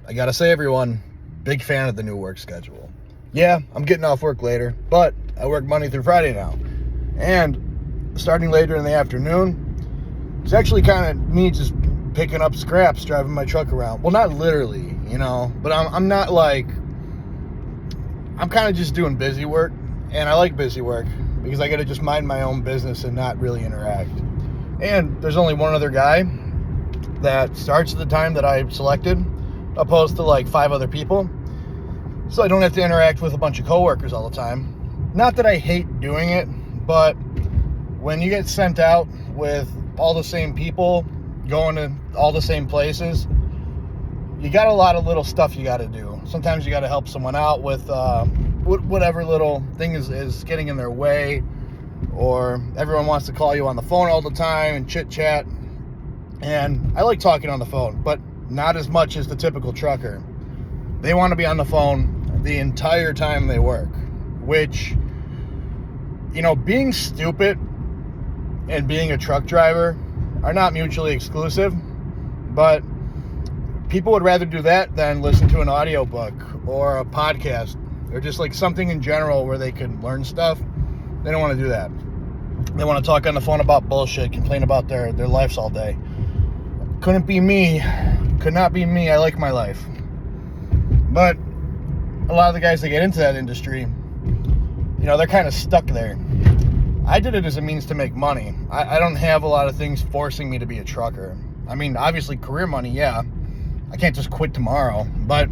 I gotta say, everyone, big fan of the new work schedule. Yeah, I'm getting off work later, but I work Monday through Friday now. And starting later in the afternoon, it's actually kind of me just picking up scraps, driving my truck around. Well, not literally, but I'm not like, I'm kind of just doing busy work, and I like busy work because I got to just mind my own business and not really interact. And there's only one other guy that starts at the time that I selected, opposed to like 5 other people. So I don't have to interact with a bunch of coworkers all the time. Not that I hate doing it, but when you get sent out with all the same people, going to all the same places, you got a lot of little stuff you got to do. Sometimes you got to help someone out with whatever little thing is getting in their way, or everyone wants to call you on the phone all the time and chit chat. And I like talking on the phone, but not as much as the typical trucker. They want to be on the phone the entire time they work, which, being stupid and being a truck driver are not mutually exclusive, but people would rather do that than listen to an audiobook or a podcast or just like something in general where they can learn stuff. They don't want to do that. They want to talk on the phone about bullshit, complain about their lives all day. Couldn't be me. Could not be me. I like my life. But a lot of the guys that get into that industry, they're kind of stuck there. I did it as a means to make money. I don't have a lot of things forcing me to be a trucker. I mean, obviously career money, yeah. I can't just quit tomorrow. But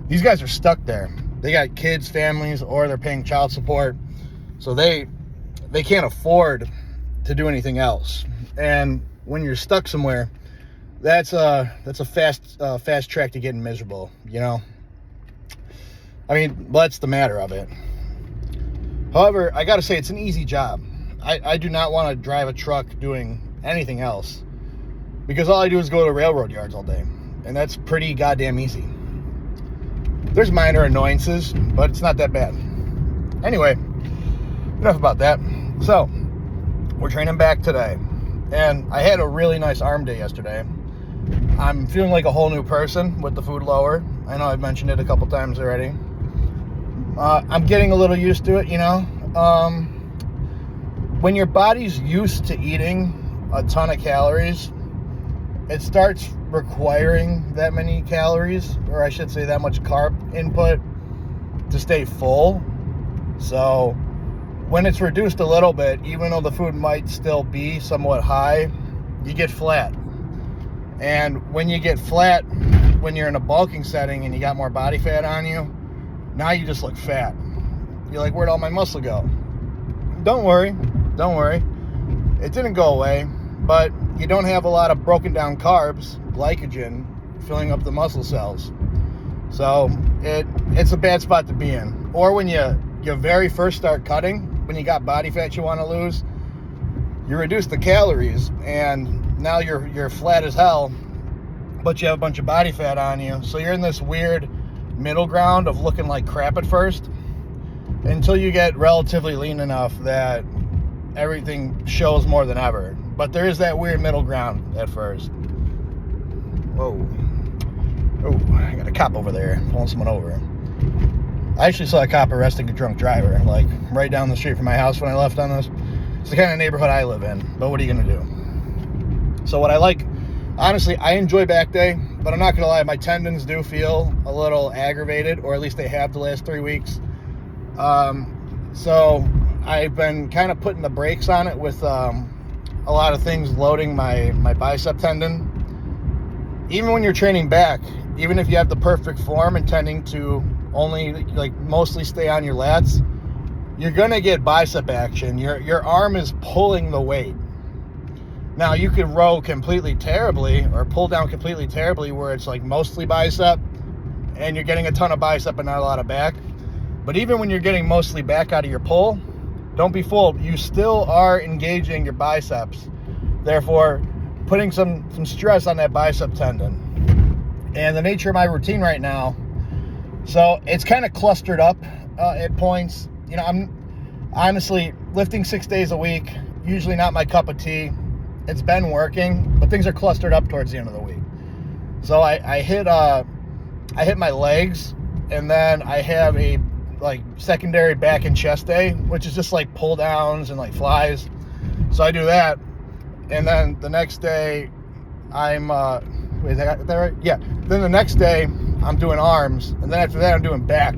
these guys are stuck there. They got kids, families, or they're paying child support. So they can't afford to do anything else. And when you're stuck somewhere, that's a fast track to getting miserable, I mean, that's the matter of it. However, I gotta say, it's an easy job. I do not want to drive a truck doing anything else, because all I do is go to railroad yards all day, and that's pretty goddamn easy. There's minor annoyances, but it's not that bad. Anyway, enough about that. So, we're training back today, and I had a really nice arm day yesterday. I'm feeling like a whole new person with the food lower. I know I've mentioned it a couple times already. I'm getting a little used to it, When your body's used to eating a ton of calories, it starts requiring that many calories, or I should say that much carb input to stay full. So when it's reduced a little bit, even though the food might still be somewhat high, you get flat. And when you get flat, when you're in a bulking setting and you got more body fat on you, now you just look fat. You're like, where'd all my muscle go? Don't worry. It didn't go away, but you don't have a lot of broken down carbs, glycogen, filling up the muscle cells. So it's a bad spot to be in. Or when you very first start cutting, when you got body fat you want to lose, you reduce the calories, and now you're flat as hell, but you have a bunch of body fat on you. So you're in this weird middle ground of looking like crap at first, until you get relatively lean enough that everything shows more than ever. But there is that weird middle ground at first. Whoa. Oh, I got a cop over there pulling someone over. I actually saw a cop arresting a drunk driver, like right down the street from my house when I left on this. It's the kind of neighborhood I live in, but what are you going to do? So what I like, honestly, I enjoy back day, but I'm not going to lie, my tendons do feel a little aggravated, or at least they have the last 3 weeks. So I've been kind of putting the brakes on it with a lot of things loading my bicep tendon. Even when you're training back, even if you have the perfect form intending to only mostly stay on your lats, you're going to get bicep action. Your arm is pulling the weight. Now, you could row completely terribly or pull down completely terribly where it's like mostly bicep and you're getting a ton of bicep and not a lot of back. But even when you're getting mostly back out of your pull, don't be fooled. You still are engaging your biceps, therefore putting some stress on that bicep tendon. And the nature of my routine right now, so it's kind of clustered up at points. I'm honestly lifting 6 days a week, usually not my cup of tea. It's been working, but things are clustered up towards the end of the week. So I hit I hit my legs, and then I have a like secondary back and chest day, which is just like pull downs and like flies. So I do that, and then the next day I'm wait, is that right? Yeah. Then the next day I'm doing arms, and then after that I'm doing back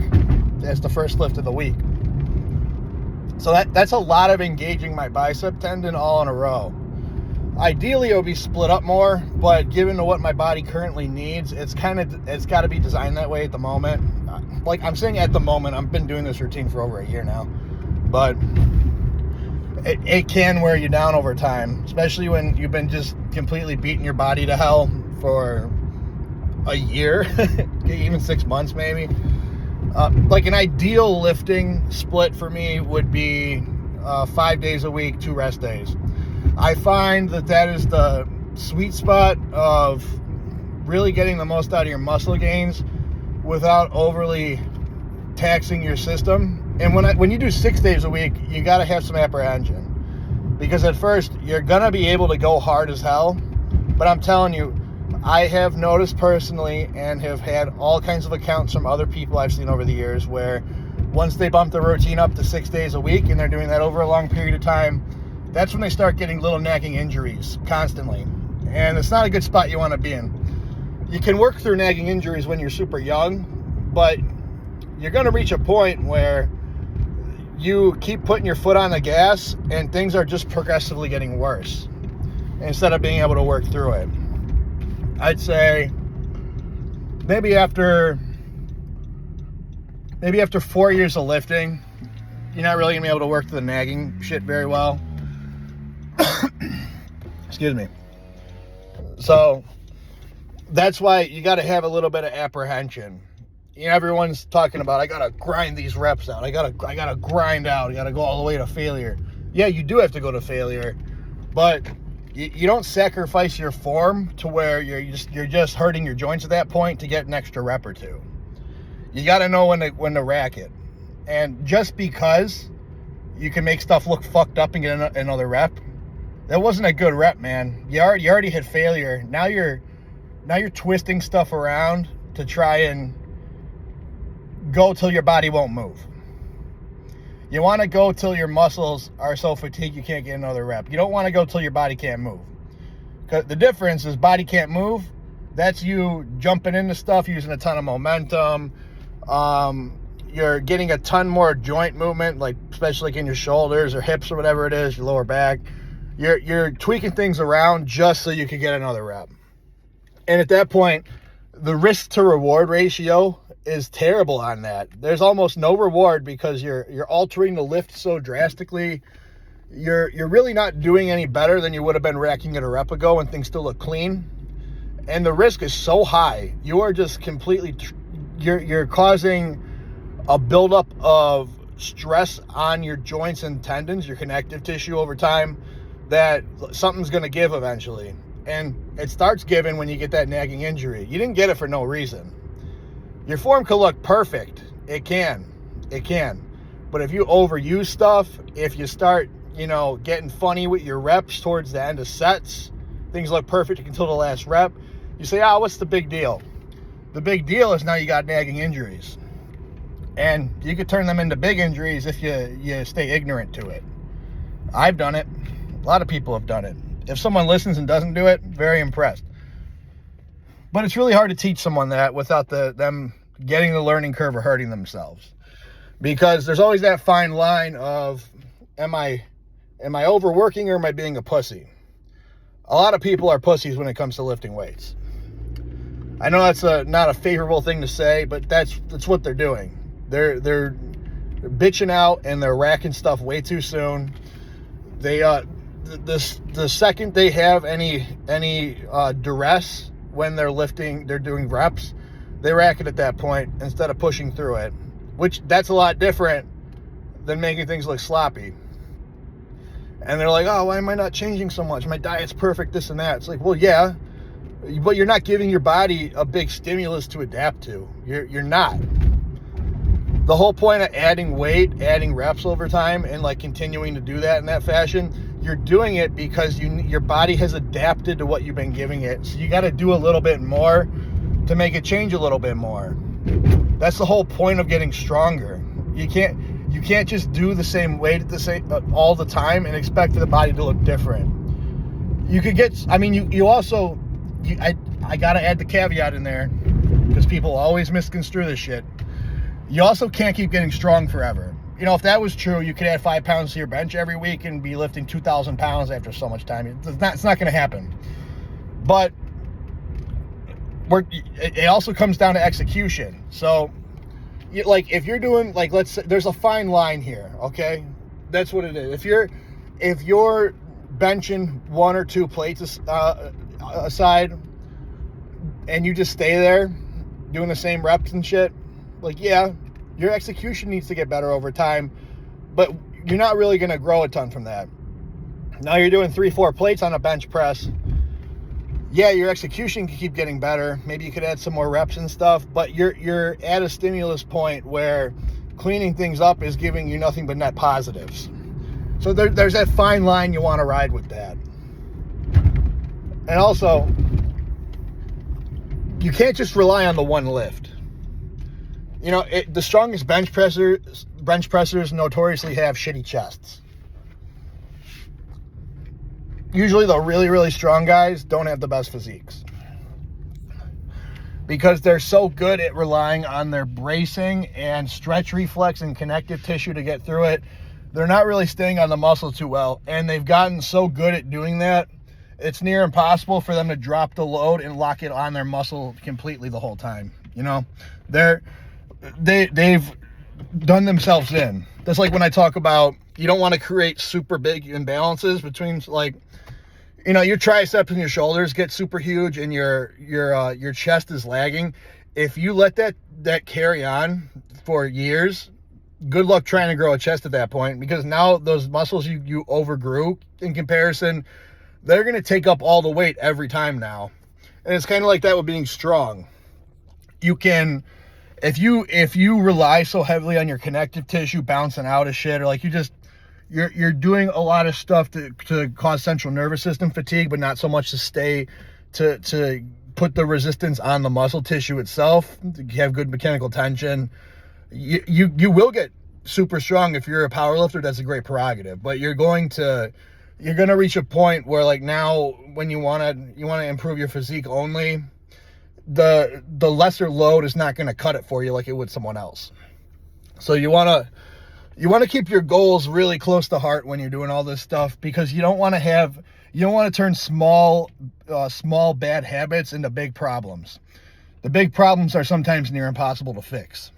as the first lift of the week. So that's a lot of engaging my bicep tendon all in a row. Ideally, it would be split up more, but given to what my body currently needs, it's got to be designed that way at the moment. Like I'm saying at the moment, I've been doing this routine for over a year now, but it can wear you down over time, especially when you've been just completely beating your body to hell for a year, even 6 months maybe. Like an ideal lifting split for me would be 5 days a week, 2 rest days. I find that is the sweet spot of really getting the most out of your muscle gains without overly taxing your system. And when you do 6 days a week, you got to have some apprehension, because at first you're going to be able to go hard as hell. But I'm telling you, I have noticed personally and have had all kinds of accounts from other people I've seen over the years where once they bump the routine up to 6 days a week and they're doing that over a long period of time, that's when they start getting little nagging injuries constantly. And it's not a good spot you want to be in. You can work through nagging injuries when you're super young, but you're going to reach a point where you keep putting your foot on the gas and things are just progressively getting worse instead of being able to work through it. I'd say maybe after 4 years of lifting, you're not really going to be able to work through the nagging shit very well. Excuse me. So that's why you got to have a little bit of apprehension. You know, everyone's talking about, I got to grind these reps out. I got to grind out. I got to go all the way to failure. Yeah, you do have to go to failure, but you don't sacrifice your form to where you're just hurting your joints at that point to get an extra rep or two. You got to know when to rack it. And just because you can make stuff look fucked up and get another rep, that wasn't a good rep, man. You already hit failure. Now you're twisting stuff around to try and go till your body won't move. You want to go till your muscles are so fatigued you can't get another rep. You don't want to go till your body can't move. Because the difference is body can't move. That's you jumping into stuff, using a ton of momentum. You're getting a ton more joint movement, like especially like in your shoulders or hips or whatever it is, your lower back. You're tweaking things around just so you can get another rep. And at that point, the risk to reward ratio is terrible on that. There's almost no reward because you're altering the lift so drastically. You're really not doing any better than you would have been racking it a rep ago and things still look clean. And the risk is so high. You are just completely, you're causing a buildup of stress on your joints and tendons, your connective tissue over time, that something's going to give eventually. And it starts giving when you get that nagging injury. You didn't get it for no reason. Your form could look perfect. It can. But if you overuse stuff, if you start, getting funny with your reps towards the end of sets, things look perfect until the last rep, you say, what's the big deal? The big deal is now you got nagging injuries. And you could turn them into big injuries if you stay ignorant to it. I've done it. A lot of people have done it. If someone listens and doesn't do it, very impressed. But it's really hard to teach someone that without them getting the learning curve or hurting themselves. Because there's always that fine line of, am I overworking or am I being a pussy? A lot of people are pussies when it comes to lifting weights. I know that's not a favorable thing to say, but that's what they're doing. They're bitching out and they're racking stuff way too soon. They the second they have any duress when they're lifting, they're doing reps, they rack it at that point instead of pushing through it, which that's a lot different than making things look sloppy. And they're like, why am I not changing so much? My diet's perfect, this and that. It's like, well, yeah, but you're not giving your body a big stimulus to adapt to. You're not. The whole point of adding weight, adding reps over time, and like continuing to do that in that fashion, you're doing it because your body has adapted to what you've been giving it. So you got to do a little bit more to make it change a little bit more. That's the whole point of getting stronger. You can't just do the same weight at the same all the time and expect the body to look different. You could get, I mean, I gotta add the caveat in there because people always misconstrue this shit. You also can't keep getting strong forever. You know, if that was true, you could add 5 pounds to your bench every week and be lifting 2,000 pounds after so much time. It's not going to happen. But it also comes down to execution. So, like, if you're doing, like, let's say, there's a fine line here, okay? That's what it is. If you're benching 1 or 2 plates aside, and you just stay there doing the same reps and shit, like, yeah, your execution needs to get better over time, but you're not really going to grow a ton from that. Now you're doing 3-4 plates on a bench press. Yeah, your execution can keep getting better. Maybe you could add some more reps and stuff, but you're at a stimulus point where cleaning things up is giving you nothing but net positives. So there's that fine line you want to ride with that. And also, you can't just rely on the one lift. You know, the strongest bench pressers notoriously have shitty chests. Usually the really, really strong guys don't have the best physiques because they're so good at relying on their bracing and stretch reflex and connective tissue to get through it. They're not really staying on the muscle too well, and they've gotten so good at doing that, it's near impossible for them to drop the load and lock it on their muscle completely the whole time. You know, they've done themselves in. That's like when I talk about you don't want to create super big imbalances between, like, you know, your triceps and your shoulders get super huge and your chest is lagging. If you let that carry on for years, good luck trying to grow a chest at that point, because now those muscles you overgrew in comparison, they're going to take up all the weight every time now. And it's kind of like that with being strong. You can, if you rely so heavily on your connective tissue bouncing out of shit, or like you're doing a lot of stuff to cause central nervous system fatigue, but not so much to put the resistance on the muscle tissue itself, to have good mechanical tension, you will get super strong. If you're a power lifter, that's a great prerogative, but you're going to reach a point where, like, now when you want to improve your physique only, the lesser load is not going to cut it for you like it would someone else. So you want to keep your goals really close to heart when you're doing all this stuff, because you don't want to turn small bad habits into big problems. The big problems are sometimes near impossible to fix.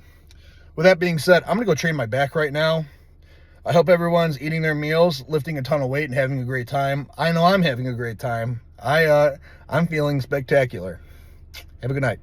With that being said, I'm going to go train my back right now. I hope everyone's eating their meals, lifting a ton of weight, and having a great time. I know I'm having a great time. I'm feeling spectacular. Have a good night.